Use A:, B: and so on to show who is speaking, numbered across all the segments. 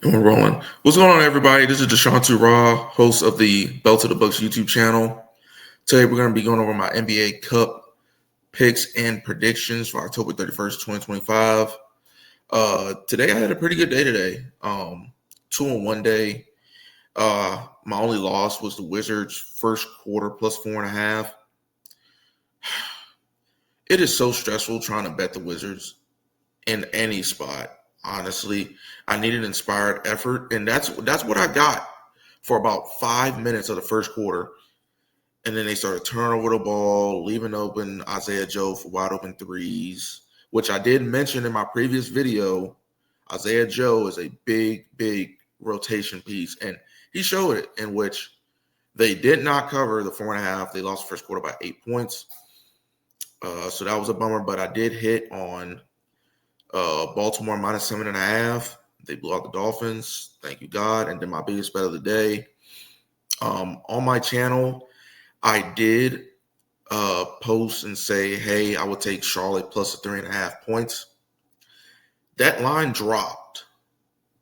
A: And we're rolling. What's going on, everybody? This is Deshaun Raw, host of the Belt to the Bucks YouTube channel. Today, we're going to be going over my NBA Cup picks and predictions for October 31st, 2025. Today, I had a pretty good day today. 2-1 day. My only loss was the Wizards' first quarter plus 4.5. It is so stressful trying to bet the Wizards in any spot. Honestly, I need an inspired effort, and that's what I got for about 5 minutes of the first quarter. And then they started turning over the ball, leaving open Isaiah Joe for wide open threes, which I did mention in my previous video. Isaiah Joe is a big rotation piece, and he showed it, in which they did not cover the 4.5. They lost the first quarter by 8 points. So that was a bummer, but I did hit on Baltimore minus 7.5. They blew out the Dolphins. Thank you, God. And then my biggest bet of the day. On my channel, I did post and say, hey, I would take Charlotte plus 3.5 points. That line dropped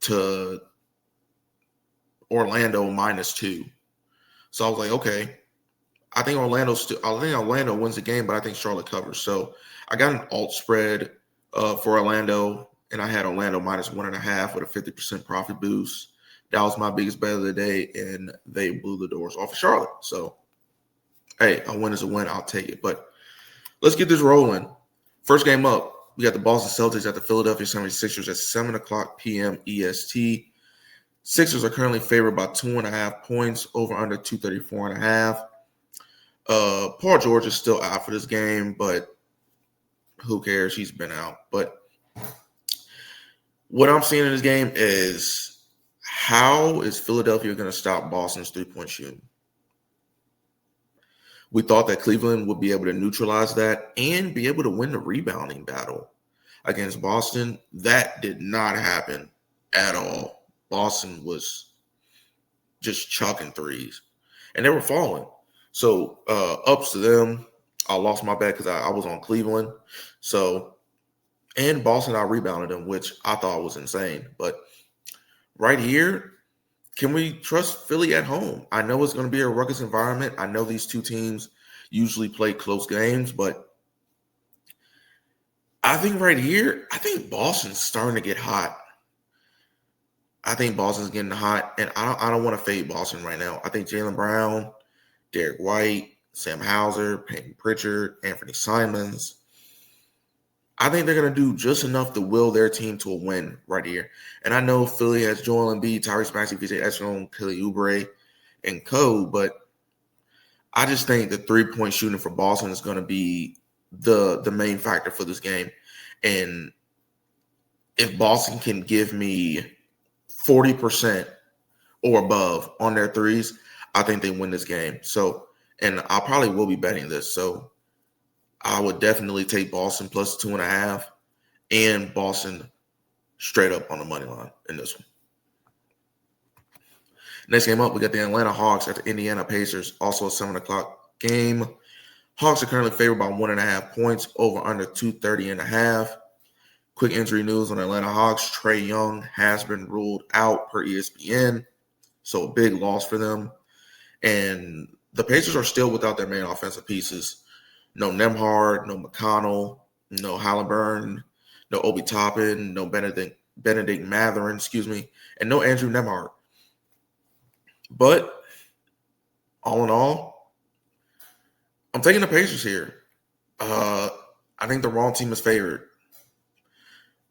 A: to Orlando minus 2. So I was like, okay, I think Orlando wins the game, but I think Charlotte covers. So I got an alt spread for Orlando, and I had Orlando minus 1.5 with a 50% profit boost. That was my biggest bet of the day, and they blew the doors off of Charlotte. So, hey, a win is a win. I'll take it. But let's get this rolling. First game up, we got the Boston Celtics at the Philadelphia 76ers at 7 o'clock p.m. EST. Sixers are currently favored by 2.5 points, over under 234.5. Paul George is still out for this game, but who cares? He's been out. But what I'm seeing in this game is, how is Philadelphia going to stop Boston's three-point shooting? We thought that Cleveland would be able to neutralize that and be able to win the rebounding battle against Boston. That did not happen at all. Boston was just chucking threes, and they were falling. So ups to them. I lost my bet because I was on Cleveland. So, and Boston out rebounded them, which I thought was insane. But right here, can we trust Philly at home? I know it's going to be a ruckus environment. I know these two teams usually play close games, but I think right here, I think Boston's starting to get hot. I think Boston's getting hot, and I don't want to fade Boston right now. I think Jaylen Brown, Derek White, Sam Hauser, Peyton Pritchard, Anthony Simons, I think they're going to do just enough to will their team to a win right here. And I know Philly has Joel Embiid, Tyrese Maxey, VJ Echelon, Kelly Oubre, and co. But I just think the three-point shooting for Boston is going to be the main factor for this game. And if Boston can give me 40% or above on their threes, I think they win this game. So, and I probably will be betting this. So I would definitely take Boston plus 2.5 and Boston straight up on the money line in this one. Next game up, we got the Atlanta Hawks at the Indiana Pacers, also a 7 o'clock game. Hawks are currently favored by 1.5 points, over under 230.5. Quick injury news on Atlanta Hawks. Trae Young has been ruled out per ESPN, so a big loss for them. And the Pacers are still without their main offensive pieces. No Nembhard, no McConnell, no Halliburton, no Obi Toppin, no Benedict Mathurin, and no Andrew Nembhard. But all in all, I'm taking the Pacers here. I think the wrong team is favored.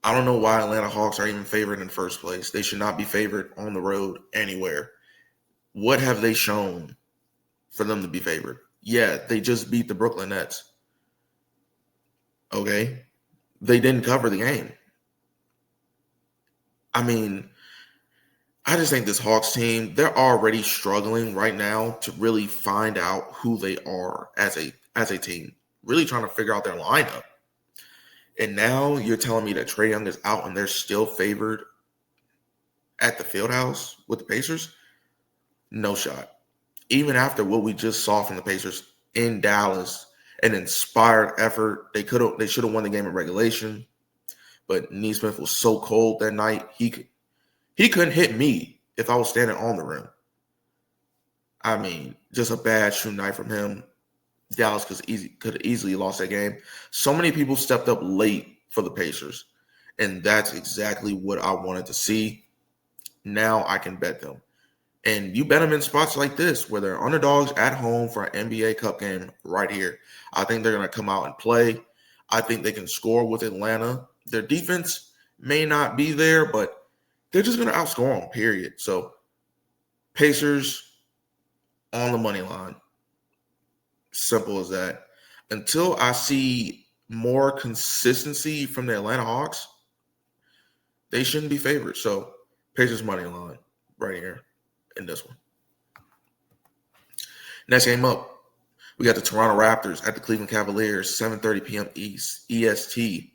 A: I don't know why Atlanta Hawks are even favored in the first place. They should not be favored on the road anywhere. What have they shown for them to be favored? Yeah, they just beat the Brooklyn Nets. Okay? They didn't cover the game. I mean, I just think this Hawks team, they're already struggling right now to really find out who they are as a team, really trying to figure out their lineup. And now you're telling me that Trae Young is out and they're still favored at the Fieldhouse with the Pacers? No shot. Even after what we just saw from the Pacers in Dallas, an inspired effort, they should have won the game in regulation. But Nesmith was so cold that night, he He couldn't hit me if I was standing on the rim. I mean, just a bad shooting night from him. Dallas could have easily lost that game. So many people stepped up late for the Pacers, and that's exactly what I wanted to see. Now I can bet them. And you bet them in spots like this where they're underdogs at home for an NBA Cup game right here. I think they're going to come out and play. I think they can score with Atlanta. Their defense may not be there, but they're just going to outscore them, period. So Pacers on the money line. Simple as that. Until I see more consistency from the Atlanta Hawks, they shouldn't be favored. So Pacers money line right here in this one. Next game up, we got the Toronto Raptors at the Cleveland Cavaliers, 7:30 p.m. EST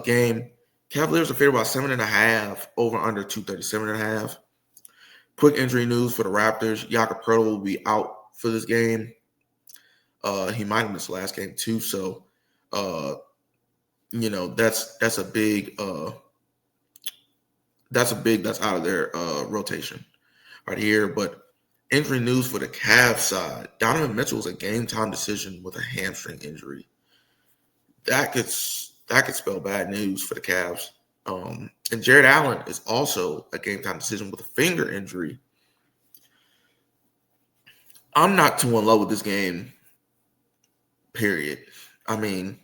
A: game. Cavaliers are favored by 7.5, over under 237.5. Quick injury news for the Raptors. Jakob Poeltl will be out for this game. He might have missed the last game too. So, that's a big that's out of their rotation right here. But injury news for the Cavs side. Donovan Mitchell is a game time decision with a hamstring injury. That could spell bad news for the Cavs. And Jared Allen is also a game time decision with a finger injury. I'm not too in love with this game, period. I mean,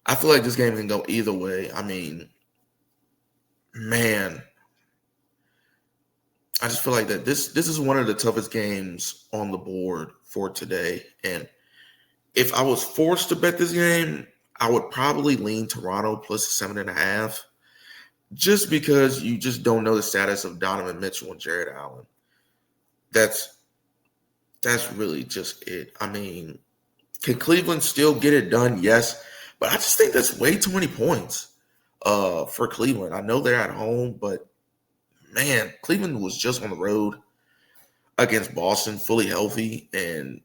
A: I feel like this game can go either way. I mean, man, I just feel like that this is one of the toughest games on the board for today. And if I was forced to bet this game, I would probably lean Toronto plus 7.5, just because you just don't know the status of Donovan Mitchell and Jared Allen. That's really just it. I mean, can Cleveland still get it done? Yes, but I just think that's way too many points for Cleveland. I know they're at home, but man, Cleveland was just on the road against Boston, fully healthy, and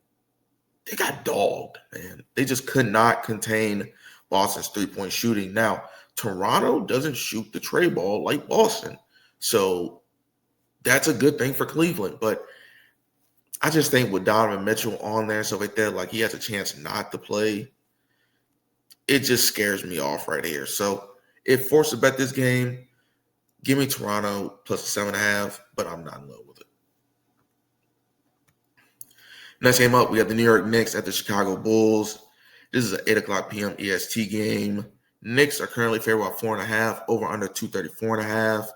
A: they got dogged, man. They just could not contain Boston's three-point shooting. Now, Toronto doesn't shoot the tray ball like Boston, so that's a good thing for Cleveland. But I just think with Donovan Mitchell on there, so like that, like he has a chance not to play, it just scares me off right here. So if forced to bet this game, give me Toronto plus 7.5, but I'm not in love with it. Next game up, we have the New York Knicks at the Chicago Bulls. This is an 8 o'clock p.m. EST game. Knicks are currently favored by 4.5, over under 234.5.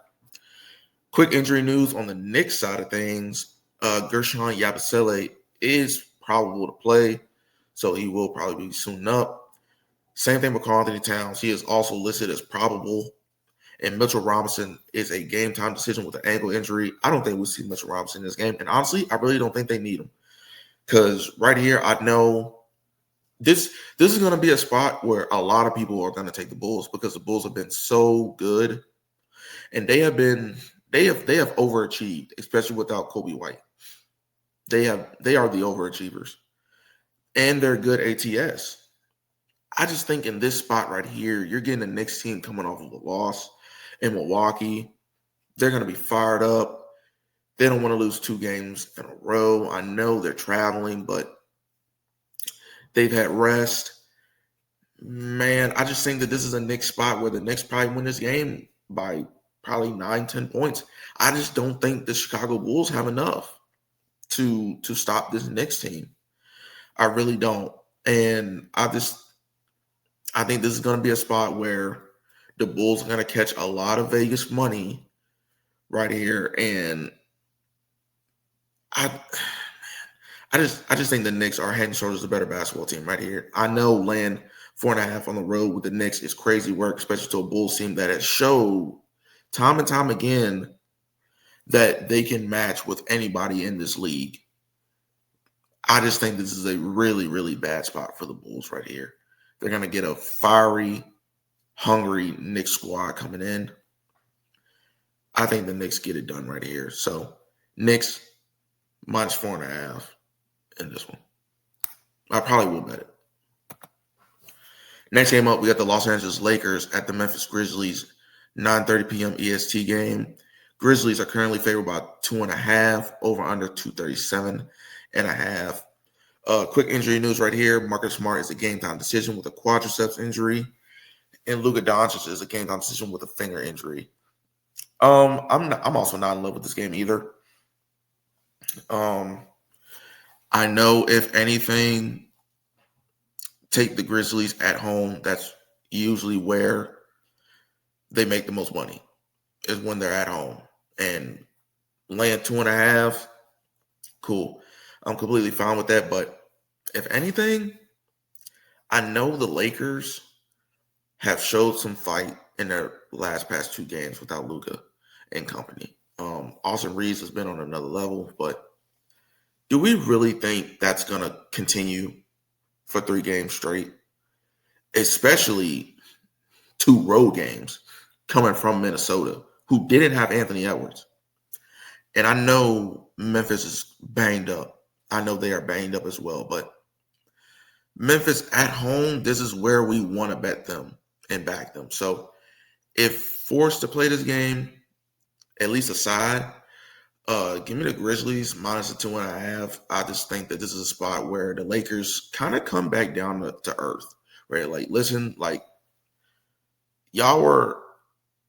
A: Quick injury news on the Knicks side of things. Gershon Yabusele is probable to play, so he will probably be soon up. Same thing with Karl Anthony Towns. He is also listed as probable. And Mitchell Robinson is a game-time decision with an ankle injury. I don't think we'll see Mitchell Robinson in this game. And honestly, I really don't think they need him. Because right here, I know this is going to be a spot where a lot of people are going to take the Bulls, because the Bulls have been so good. And they have overachieved, especially without Kobe White. They are the overachievers. And they're good ATS. I just think in this spot right here, you're getting the Knicks team coming off of a loss in Milwaukee. They're going to be fired up. They don't want to lose 2 games in a row. I know they're traveling, but they've had rest. Man, I just think that this is a Knicks spot where the Knicks probably win this game by probably 9-10 points. I just don't think the Chicago Bulls have enough to stop this Knicks team. I really don't. And I think this is going to be a spot where the Bulls are going to catch a lot of Vegas money right here. And I just think the Knicks are head and shoulders the better basketball team right here. I know laying 4.5 on the road with the Knicks is crazy work, especially to a Bulls team that has showed time and time again that they can match with anybody in this league. I just think this is a really, really bad spot for the Bulls right here. They're going to get a fiery, hungry Knicks squad coming in. I think the Knicks get it done right here. So, Knicks minus 4.5 in this one. I probably will bet it. Next game up, we got the Los Angeles Lakers at the Memphis Grizzlies, 9:30 p.m. EST game. Grizzlies are currently favored by 2.5, over under 237.5. Quick injury news right here. Marcus Smart is a game time decision with a quadriceps injury, and Luka Doncic is a game time decision with a finger injury. I'm also not in love with this game either. I know if anything, take the Grizzlies at home. That's usually where they make the most money, is when they're at home. And laying 2.5, cool. I'm completely fine with that. But if anything, I know the Lakers have showed some fight in their past 2 games without Luka and company. Austin Reeves has been on another level, but do we really think that's going to continue for 3 games straight? Especially 2 road games coming from Minnesota, who didn't have Anthony Edwards. And I know Memphis is banged up. I know they are banged up as well, but Memphis at home, this is where we want to bet them and back them. So if forced to play this game, at least a side, give me the Grizzlies minus the 2.5. I just think that this is a spot where the Lakers kind of come back down to earth, right? Like, listen, like, y'all were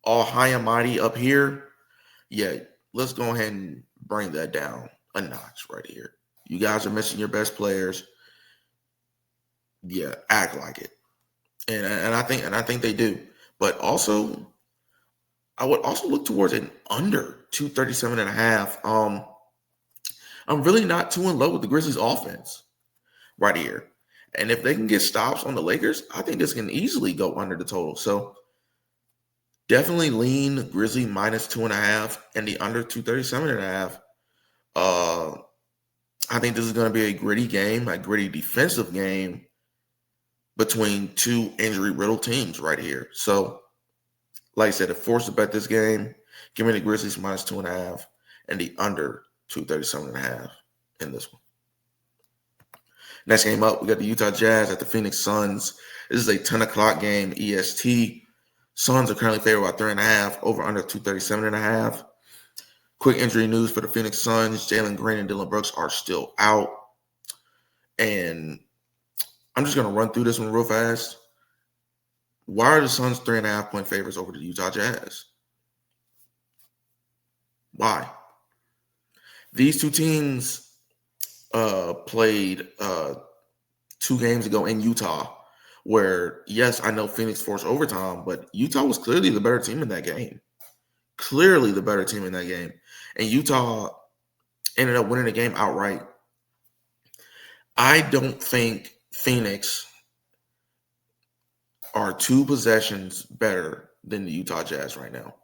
A: all high and mighty up here. Yeah, let's go ahead and bring that down a notch right here. You guys are missing your best players. Yeah, act like it. And I think they do. But also, I would also look towards an under 237.5. I'm really not too in love with the Grizzlies offense right here. And if they can get stops on the Lakers, I think this can easily go under the total. So definitely lean Grizzly minus 2.5 and the under 237.5. I think this is going to be a gritty game, a gritty defensive game between 2 injury-riddled teams right here. So, like I said, if forced to bet this game, give me the Grizzlies minus 2.5 and the under 237.5 in this one. Next game up, we got the Utah Jazz at the Phoenix Suns. This is a 10 o'clock game, EST. Suns are currently favored by 3.5, over under 237.5. Quick injury news for the Phoenix Suns. Jalen Green and Dillon Brooks are still out. And I'm just going to run through this one real fast. Why are the Suns 3.5 point favorites over the Utah Jazz? Why? These 2 teams played 2 games ago in Utah where, yes, I know Phoenix forced overtime, but Utah was clearly the better team in that game. Clearly the better team in that game. And Utah ended up winning the game outright. I don't think Phoenix are 2 possessions better than the Utah Jazz right now.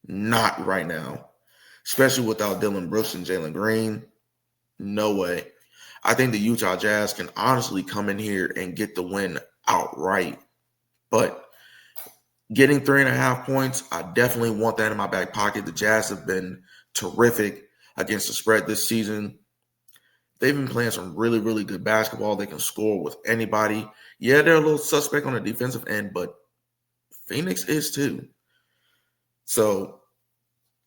A: Not right now. Especially without Dillon Brooks and Jalen Green. No way. I think the Utah Jazz can honestly come in here and get the win outright. But getting 3.5 points, I definitely want that in my back pocket. The Jazz have been terrific against the spread this season. They've been playing some really, really good basketball. They can score with anybody. Yeah, they're a little suspect on the defensive end, but Phoenix is too. So,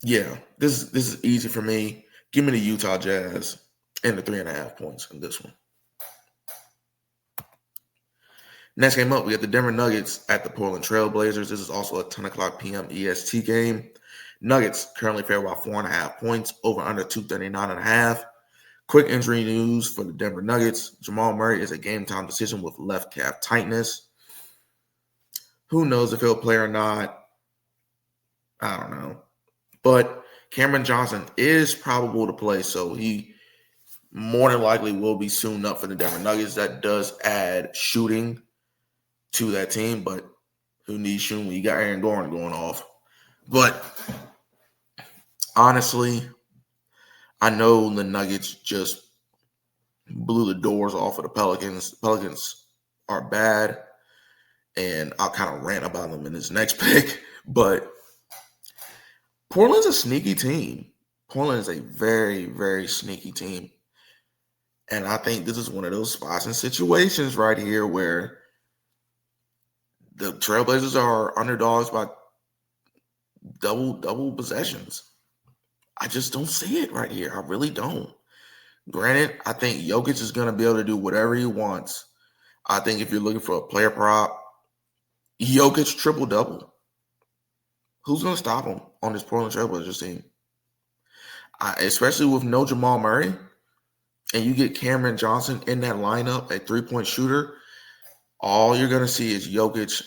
A: yeah, this is easy for me. Give me the Utah Jazz and the 3.5 points in this one. Next game up, we got the Denver Nuggets at the Portland Trail Blazers. This is also a 10 o'clock p.m. EST game. Nuggets currently favored by 4.5 points, over under 239.5. Quick injury news for the Denver Nuggets. Jamal Murray is a game-time decision with left calf tightness. Who knows if he'll play or not? I don't know. But Cameron Johnson is probable to play, so he more than likely will be soon up for the Denver Nuggets. That does add shooting to that team, but who needs shooting when you got Aaron Gordon going off? But honestly, I know the Nuggets just blew the doors off of the Pelicans. The Pelicans are bad, and I'll kind of rant about them in this next pick. But Portland's a sneaky team. Portland is a very, very sneaky team. And I think this is one of those spots and situations right here where the Trailblazers are underdogs by double possessions. I just don't see it right here. I really don't. Granted, I think Jokic is going to be able to do whatever he wants. I think if you're looking for a player prop, Jokic triple-double. Who's going to stop him on this Portland Trailblazers team? Especially with no Jamal Murray, and you get Cameron Johnson in that lineup, a three-point shooter, all you're going to see is Jokic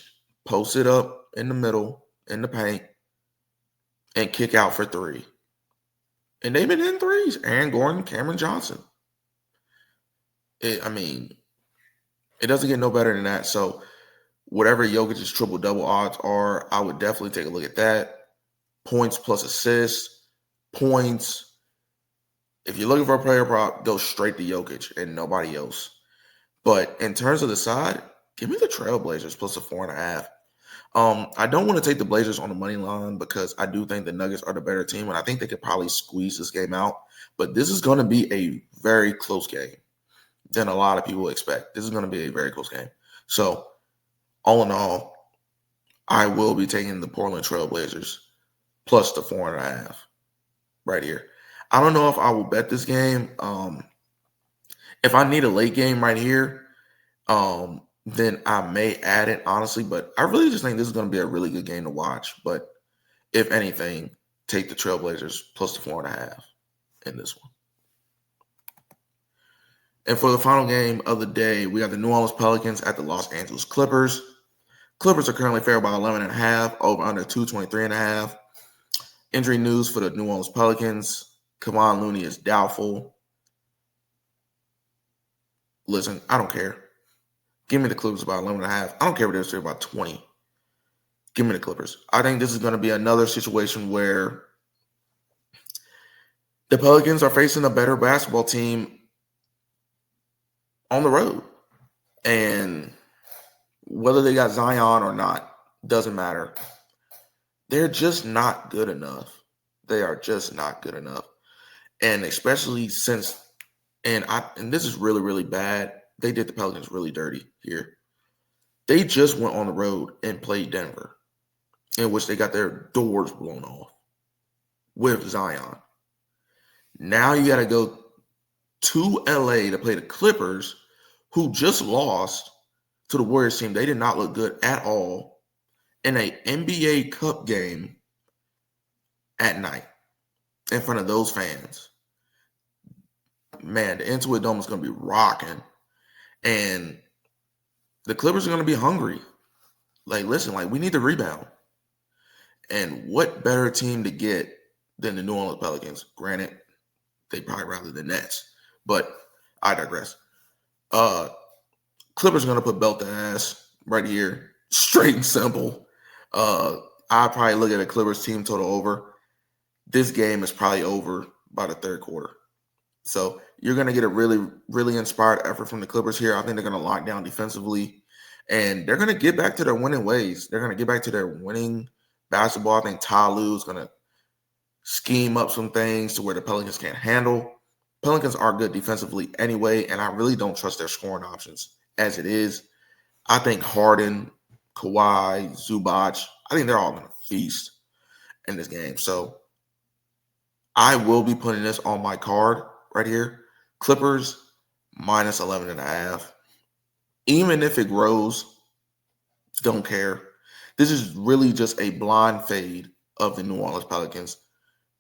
A: post it up in the middle, in the paint, and kick out for three. And they've been in threes. Aaron Gordon, Cameron Johnson. It doesn't get no better than that. So whatever Jokic's triple-double odds are, I would definitely take a look at that. Points plus assists, points. If you're looking for a player prop, go straight to Jokic and nobody else. But in terms of the side, give me the Trailblazers plus a 4.5. I don't want to take the Blazers on the money line because I do think the Nuggets are the better team, and I think they could probably squeeze this game out. But this is going to be a very close game than a lot of people expect. This is going to be a very close game. So, all in all, I will be taking the Portland Trailblazers plus the 4.5 right here. I don't know if I will bet this game. If I need a late game right here, then I may add it, honestly. But I really just think this is going to be a really good game to watch. But if anything, take the Trailblazers plus the 4.5 in this one. And for the final game of the day, we got the New Orleans Pelicans at the Los Angeles Clippers. Clippers are currently favored by 11.5, over under 223.5. Injury news for the New Orleans Pelicans. Kevon Looney is doubtful. Listen, I don't care. Give me the Clippers about 11.5. I don't care what they're about 20. Give me the Clippers. I think this is going to be another situation where the Pelicans are facing a better basketball team on the road. And whether they got Zion or not, doesn't matter. They're just not good enough. They are just not good enough. And especially since, and this is really, really bad, they did the Pelicans really dirty here. They just went on the road and played Denver, in which they got their doors blown off with Zion. Now you got to go to LA to play the Clippers, who just lost to the Warriors team. They did not look good at all in an NBA Cup game at night in front of those fans. Man, the Intuit Dome is going to be rocking. And the Clippers are going to be hungry. Listen, we need to rebound. And what better team to get than the New Orleans Pelicans? Granted, they probably rather the Nets. But I digress. Clippers are going to put belt to ass right here. Straight and simple. I probably look at a Clippers team total over. This game is probably over by the third quarter. So you're going to get a really, really inspired effort from the Clippers here. I think they're going to lock down defensively. And they're going to get back to their winning ways. They're going to get back to their winning basketball. I think Ty Lue is going to scheme up some things to where the Pelicans can't handle. Pelicans are good defensively anyway, and I really don't trust their scoring options as it is. I think Harden, Kawhi, Zubac, I think they're all going to feast in this game. So I will be putting this on my card right here. Clippers minus 11.5. Even if it grows, don't care. This is really just a blind fade of the New Orleans Pelicans.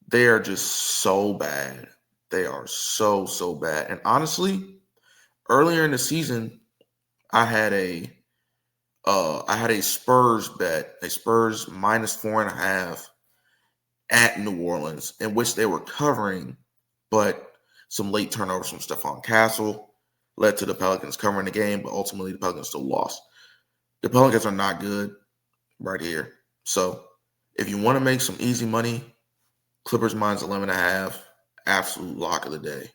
A: They are just so bad. They are so, so bad. And honestly, earlier in the season, I had a Spurs bet, a Spurs minus 4.5 at New Orleans, in which they were covering, but some late turnovers from Stephon Castle led to the Pelicans covering the game, but ultimately the Pelicans still lost. The Pelicans are not good right here. So if you want to make some easy money, Clippers minus 11.5, absolute lock of the day.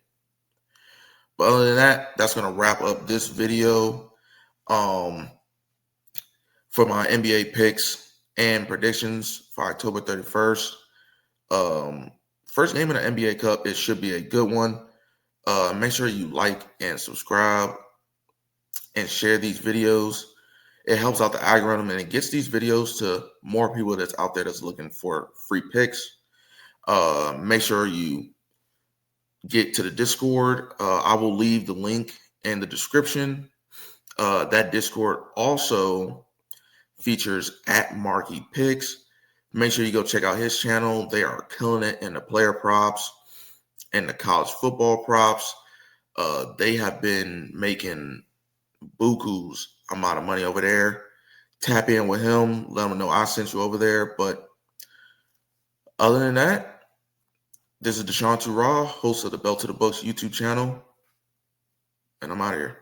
A: But other than that, that's going to wrap up this video for my NBA picks and predictions for October 31st. First game in the NBA Cup, it should be a good one. Make sure you like and subscribe and share these videos. It helps out the algorithm and it gets these videos to more people that's out there that's looking for free picks. Make sure you get to the Discord. I will leave the link in the description. That Discord also features at Marky Picks. Make sure you go check out his channel. They are killing it in the player props and the college football props. They have been making buku's amount of money over there. Tap in with him. Let him know I sent you over there. But other than that, this is Deshaun Raw, host of the Belt to the Books YouTube channel, and I'm out of here.